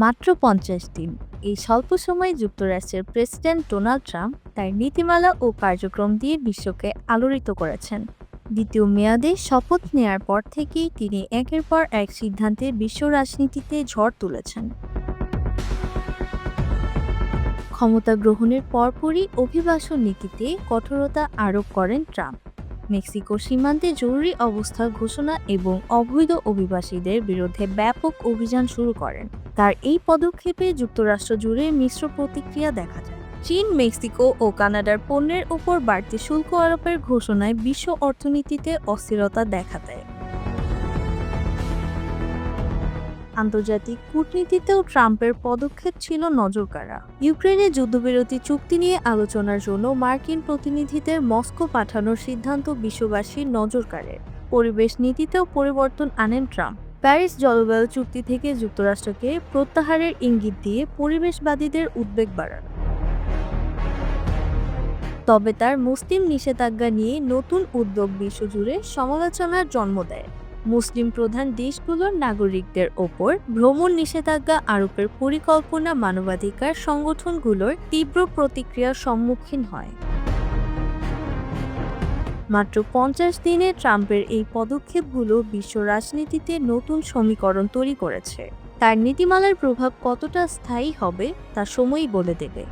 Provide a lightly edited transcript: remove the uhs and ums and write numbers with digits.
মাত্র ৫০ দিন। এই স্বল্প সময়ে যুক্তরাষ্ট্রের প্রেসিডেন্ট ডোনাল্ড ট্রাম্প তার নীতিমালা ও কার্যক্রম দিয়ে বিশ্বকে আলোড়িত করেছেন। দ্বিতীয় মেয়াদে শপথ নেয়ার পর থেকেই তিনি একের পর এক সিদ্ধান্তে বিশ্ব রাজনীতিতে ঝড় তুলেছেন। ক্ষমতা গ্রহণের পরপরই অভিবাসন নীতিতে কঠোরতা আরোপ করেন ট্রাম্প। মেক্সিকো সীমান্তে জরুরি অবস্থা ঘোষণা এবং অবৈধ অভিবাসীদের বিরুদ্ধে ব্যাপক অভিযান শুরু করেন। তার এই পদক্ষেপে যুক্তরাষ্ট্র জুড়ে মিশ্র প্রতিক্রিয়া দেখা যায়। চীন, মেক্সিকো ও কানাডার পণ্যের উপর বাড়তি শুল্ক আরোপের ঘোষণায় বিশ্ব অর্থনীতিতে অস্থিরতা দেখা দেয়। আন্তর্জাতিক কূটনীতিতেও ট্রাম্পের পদক্ষেপ ছিল নজরকাড়া। ইউক্রেনে যুদ্ধবিরতি চুক্তি নিয়ে আলোচনার জন্য মার্কিন প্রতিনিধিদের মস্কো পাঠানোর সিদ্ধান্ত বিশ্ববাসীর নজর কাড়ে। পরিবেশ নীতিতেও পরিবর্তন আনেন ট্রাম্প। প্যারিস জলবায়ু চুক্তি থেকে যুক্তরাষ্ট্রকে প্রত্যাহারের ইঙ্গিত দিয়ে পরিবেশবাদীদের উদ্বেগ বাড়ান। তবে তার মুসলিম নিষেধাজ্ঞা নিয়ে নতুন উদ্যোগ বিশ্বজুড়ে সমালোচনার জন্ম দেয়। মুসলিম প্রধান দেশগুলোর নাগরিকদের ওপর ভ্রমণ নিষেধাজ্ঞা আরোপের পরিকল্পনা মানবাধিকার সংগঠনগুলোর তীব্র প্রতিক্রিয়ার সম্মুখীন হয়। মাত্র ৫০ দিনে ট্রাম্পের এই পদক্ষেপগুলো বিশ্ব রাজনীতিতে নতুন সমীকরণ তৈরি করেছে। তার নীতিমালার প্রভাব কতটা স্থায়ী হবে তা সময়ই বলে দেবে।